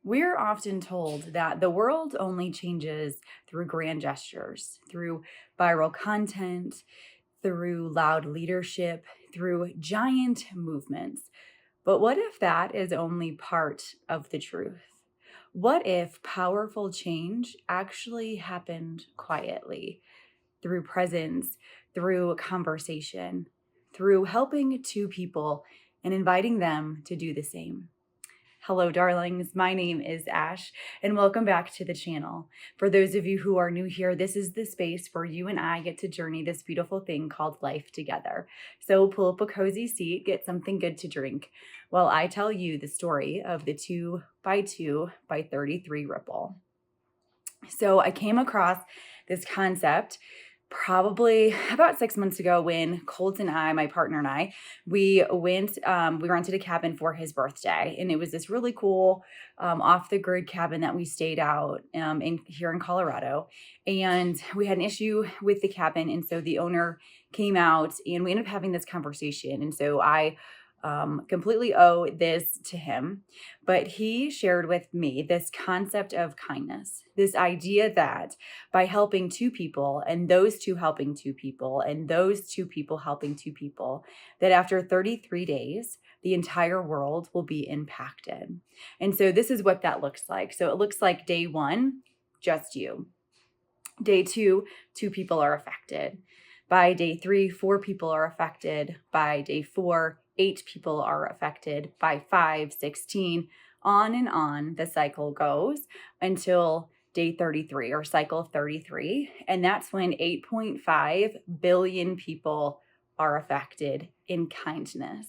We're often told that the world only changes through grand gestures, through viral content, through loud leadership, through giant movements. But what if that is only part of the truth? What if powerful change actually happened quietly, through presence, through conversation, through helping two people and inviting them to do the same? Hello, darlings. My name is Ash, and welcome back to the channel. For those of you who are new here, this is the space where you and I get to journey this beautiful thing called life together. So pull up a cozy seat, get something good to drink, while I tell you the story of the 2 by 2 by 33 ripple. So I came across this concept probably about 6 months ago when Colt and I, my partner and I, we rented a cabin for his birthday. And it was this really cool off the grid cabin that we stayed out here in Colorado. And we had an issue with the cabin. And so the owner came out and we ended up having this conversation. And so I completely owe this to him. But he shared with me this concept of kindness, this idea that by helping two people and those two helping two people and those two people helping two people, that after 33 days, the entire world will be impacted. And so this is what that looks like. So it looks like day one, just you. Day two, two people are affected. By day three, four people are affected. By day four, 8 people are affected. By 5, 16, on and on the cycle goes until day 33 or cycle 33. And that's when 8.5 billion people are affected in kindness.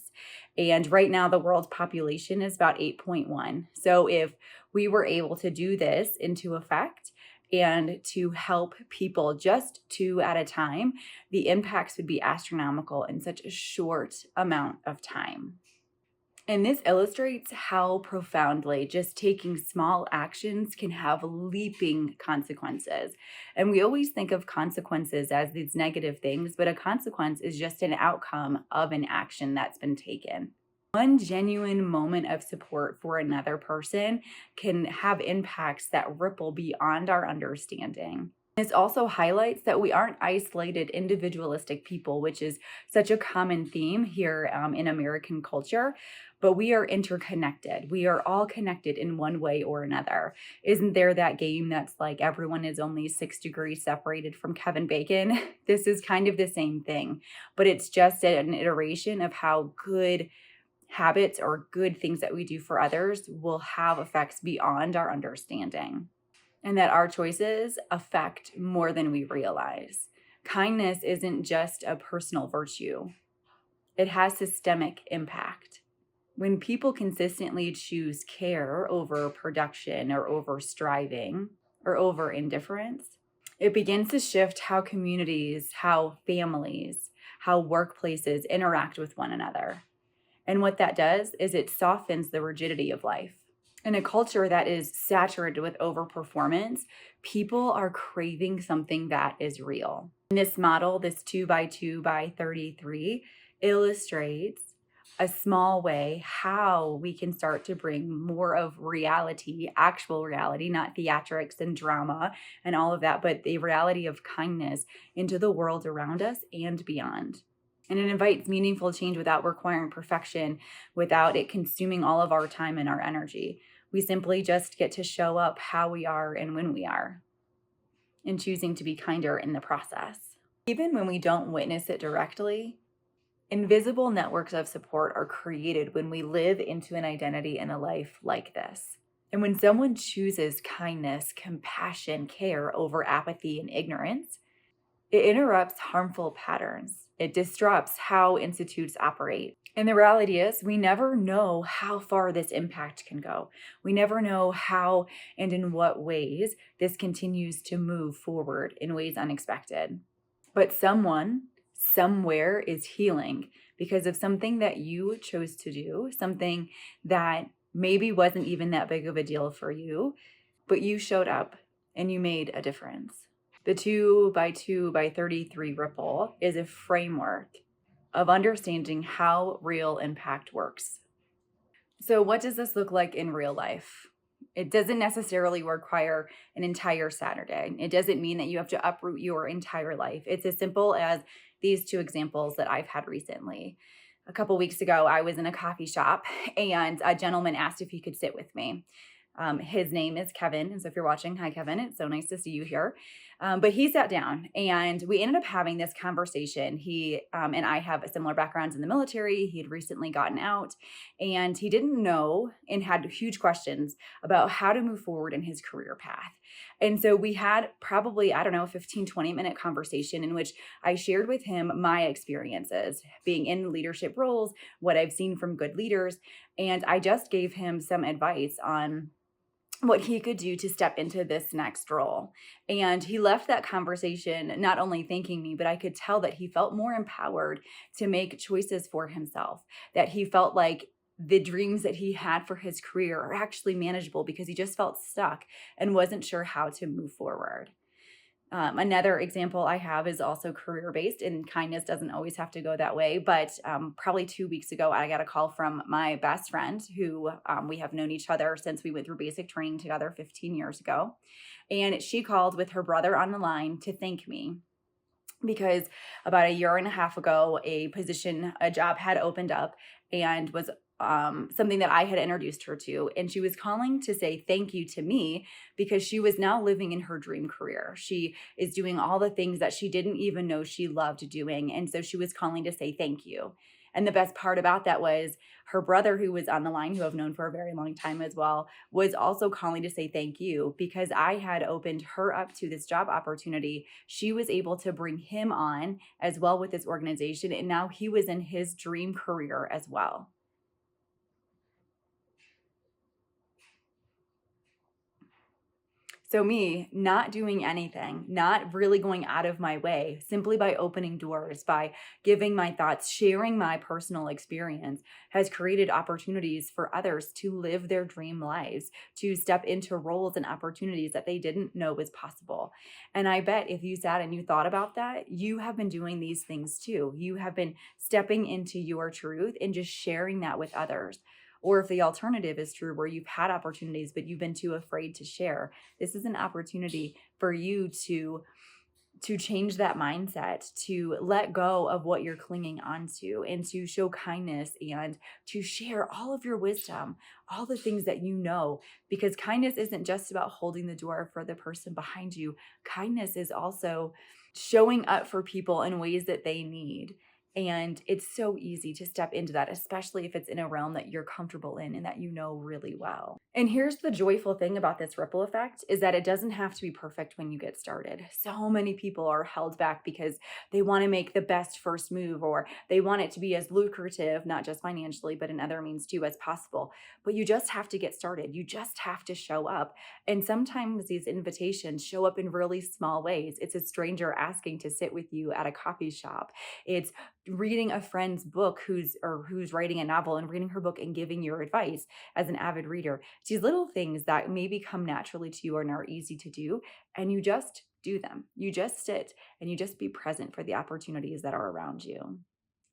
And right now, the world's population is about 8.1. So if we were able to do this into effect, and to help people just 2 at a time, the impacts would be astronomical in such a short amount of time. And this illustrates how profoundly just taking small actions can have leaping consequences. And we always think of consequences as these negative things, but a consequence is just an outcome of an action that's been taken. One genuine moment of support for another person can have impacts that ripple beyond our understanding. This also highlights that we aren't isolated, individualistic people, which is such a common theme here in American culture, but we are interconnected. We are all connected in one way or another. Isn't there that game that's like everyone is only 6 degrees separated from Kevin Bacon? This is kind of the same thing, but it's just an iteration of how good habits or good things that we do for others will have effects beyond our understanding, and that our choices affect more than we realize. Kindness isn't just a personal virtue, it has systemic impact. When people consistently choose care over production or over striving or over indifference, it begins to shift how communities, how families, how workplaces interact with one another. And what that does is it softens the rigidity of life. In a culture that is saturated with overperformance, people are craving something that is real. In this model, this 2 by 2 by 33 illustrates a small way how we can start to bring more of reality, actual reality, not theatrics and drama and all of that, but the reality of kindness into the world around us and beyond. And it invites meaningful change without requiring perfection, without it consuming all of our time and our energy. We simply just get to show up how we are and when we are, and choosing to be kinder in the process. Even when we don't witness it directly, invisible networks of support are created when we live into an identity and a life like this. And when someone chooses kindness, compassion, care over apathy and ignorance, it interrupts harmful patterns. It disrupts how institutes operate. And the reality is, we never know how far this impact can go. We never know how and in what ways this continues to move forward in ways unexpected. But someone, somewhere is healing because of something that you chose to do, something that maybe wasn't even that big of a deal for you, but you showed up and you made a difference. The 2 by 2 by 33 ripple is a framework of understanding how real impact works. So what does this look like in real life? It doesn't necessarily require an entire Saturday. It doesn't mean that you have to uproot your entire life. It's as simple as these two examples that I've had recently. A couple weeks ago, I was in a coffee shop and a gentleman asked if he could sit with me. His name is Kevin. And so if you're watching, hi, Kevin. It's so nice to see you here. But he sat down and we ended up having this conversation. He and I have similar backgrounds in the military. He had recently gotten out and he didn't know and had huge questions about how to move forward in his career path. And so we had probably, I don't know, 15, 20-minute conversation in which I shared with him my experiences being in leadership roles, what I've seen from good leaders. And I just gave him some advice on what he could do to step into this next role. And he left that conversation not only thanking me, but I could tell that he felt more empowered to make choices for himself, that he felt like the dreams that he had for his career are actually manageable because he just felt stuck and wasn't sure how to move forward. Another example I have is also career based, and kindness doesn't always have to go that way. But probably 2 weeks ago, I got a call from my best friend who we have known each other since we went through basic training together 15 years ago. And she called with her brother on the line to thank me because about a year and a half ago, a job had opened up and was something that I had introduced her to. And she was calling to say thank you to me because she was now living in her dream career. She is doing all the things that she didn't even know she loved doing. And so she was calling to say thank you. And the best part about that was her brother, who was on the line, who I've known for a very long time as well, was also calling to say thank you because I had opened her up to this job opportunity. She was able to bring him on as well with this organization. And now he was in his dream career as well. So, me not doing anything, not really going out of my way, simply by opening doors, by giving my thoughts, sharing my personal experience, has created opportunities for others to live their dream lives, to step into roles and opportunities that they didn't know was possible. And I bet if you sat and you thought about that, you have been doing these things too. You have been stepping into your truth and just sharing that with others. Or if the alternative is true, where you've had opportunities, but you've been too afraid to share, this is an opportunity for you to change that mindset, to let go of what you're clinging onto, and to show kindness and to share all of your wisdom, all the things that you know, because kindness isn't just about holding the door for the person behind you. Kindness is also showing up for people in ways that they need. And it's so easy to step into that, especially if it's in a realm that you're comfortable in and that you know really well. And here's the joyful thing about this ripple effect is that it doesn't have to be perfect when you get started. So many people are held back because they want to make the best first move or they want it to be as lucrative, not just financially, but in other means too, as possible. But you just have to get started. You just have to show up. And sometimes these invitations show up in really small ways. It's a stranger asking to sit with you at a coffee shop. It's reading a friend's book who's writing a novel and reading her book and giving your advice as an avid reader. It's these little things that maybe come naturally to you and are easy to do, and you just do them. You just sit and you just be present for the opportunities that are around you.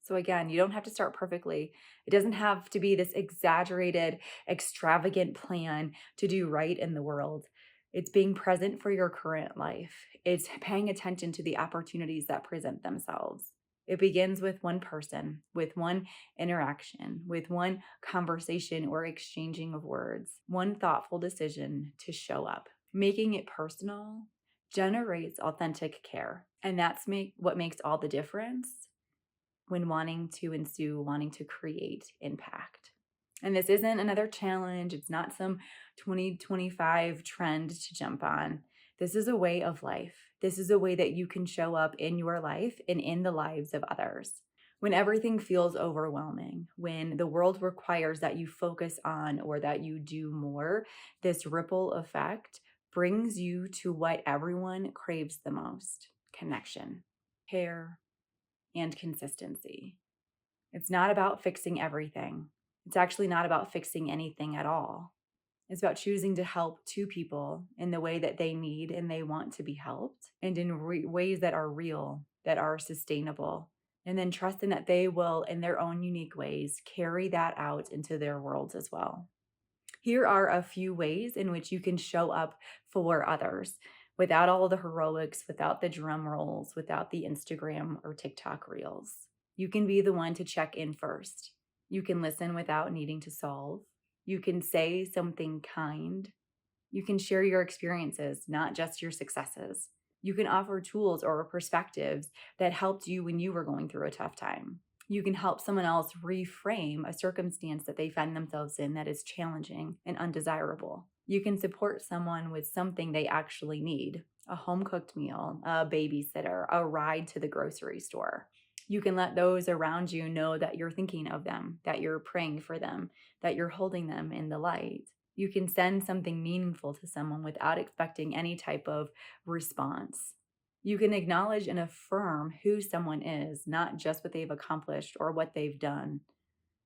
So again, you don't have to start perfectly. It doesn't have to be this exaggerated, extravagant plan to do right in the world. It's being present for your current life. It's paying attention to the opportunities that present themselves. It begins with one person, with one interaction, with one conversation or exchanging of words, one thoughtful decision to show up. Making it personal generates authentic care. And that's what makes all the difference when wanting to ensue, wanting to create impact. And this isn't another challenge. It's not some 2025 trend to jump on. This is a way of life. This is a way that you can show up in your life and in the lives of others. When everything feels overwhelming, when the world requires that you focus on or that you do more, this ripple effect brings you to what everyone craves the most: connection, care, and consistency. It's not about fixing everything. It's actually not about fixing anything at all. It's about choosing to help two people in the way that they need and they want to be helped, and in ways that are real, that are sustainable, and then trusting that they will, in their own unique ways, carry that out into their worlds as well. Here are a few ways in which you can show up for others without all the heroics, without the drum rolls, without the Instagram or TikTok reels. You can be the one to check in first. You can listen without needing to solve. You can say something kind. You can share your experiences, not just your successes. You can offer tools or perspectives that helped you when you were going through a tough time. You can help someone else reframe a circumstance that they find themselves in that is challenging and undesirable. You can support someone with something they actually need: a home cooked meal, a babysitter, a ride to the grocery store. You can let those around you know that you're thinking of them, that you're praying for them, that you're holding them in the light. You can send something meaningful to someone without expecting any type of response. You can acknowledge and affirm who someone is, not just what they've accomplished or what they've done.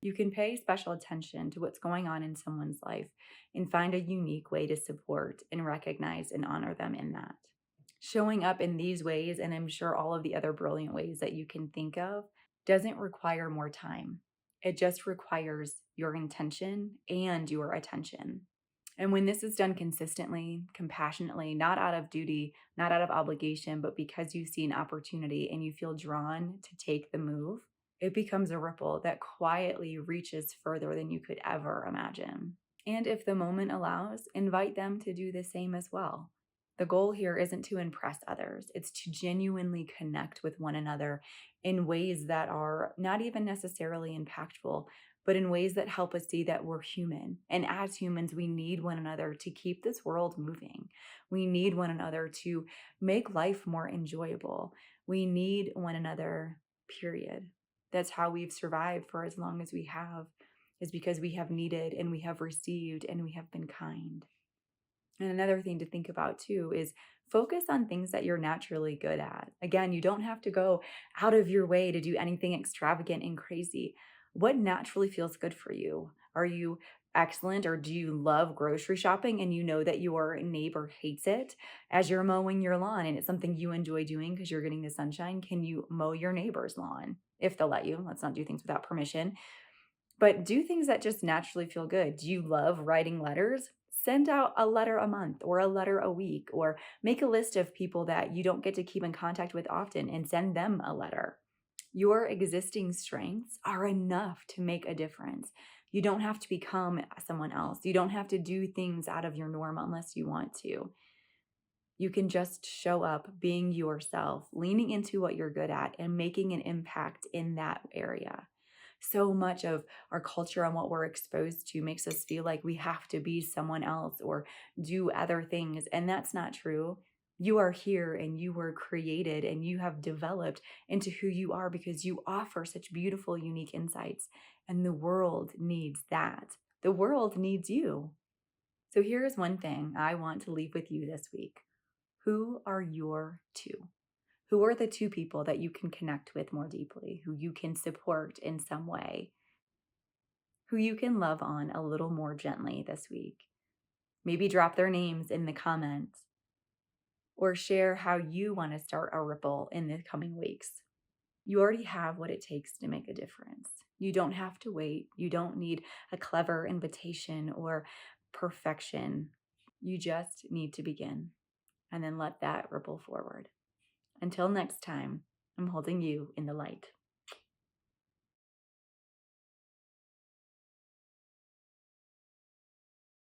You can pay special attention to what's going on in someone's life and find a unique way to support and recognize and honor them in that. Showing up in these ways, and I'm sure all of the other brilliant ways that you can think of, doesn't require more time. It just requires your intention and your attention. And when this is done consistently, compassionately, not out of duty, not out of obligation, but because you see an opportunity and you feel drawn to take the move, it becomes a ripple that quietly reaches further than you could ever imagine. And if the moment allows, invite them to do the same as well. The goal here isn't to impress others, it's to genuinely connect with one another in ways that are not even necessarily impactful, but in ways that help us see that we're human. And as humans, we need one another to keep this world moving. We need one another to make life more enjoyable. We need one another, period. That's how we've survived for as long as we have, is because we have needed and we have received and we have been kind. And another thing to think about too is focus on things that you're naturally good at. Again, you don't have to go out of your way to do anything extravagant and crazy. What naturally feels good for you? Are you excellent, or do you love grocery shopping and you know that your neighbor hates it as you're mowing your lawn and it's something you enjoy doing because you're getting the sunshine? Can you mow your neighbor's lawn if they'll let you? Let's not do things without permission, but do things that just naturally feel good. Do you love writing letters? Send out a letter a month or a letter a week, or make a list of people that you don't get to keep in contact with often and send them a letter. Your existing strengths are enough to make a difference. You don't have to become someone else. You don't have to do things out of your norm unless you want to. You can just show up being yourself, leaning into what you're good at and making an impact in that area. So much of our culture and what we're exposed to makes us feel like we have to be someone else or do other things. And that's not true. You are here and you were created and you have developed into who you are because you offer such beautiful, unique insights. And the world needs that. The world needs you. So here's one thing I want to leave with you this week. Who are your two? Who are the two people that you can connect with more deeply, who you can support in some way, who you can love on a little more gently this week? Maybe drop their names in the comments or share how you want to start a ripple in the coming weeks. You already have what it takes to make a difference. You don't have to wait. You don't need a clever invitation or perfection. You just need to begin and then let that ripple forward. Until next time, I'm holding you in the light.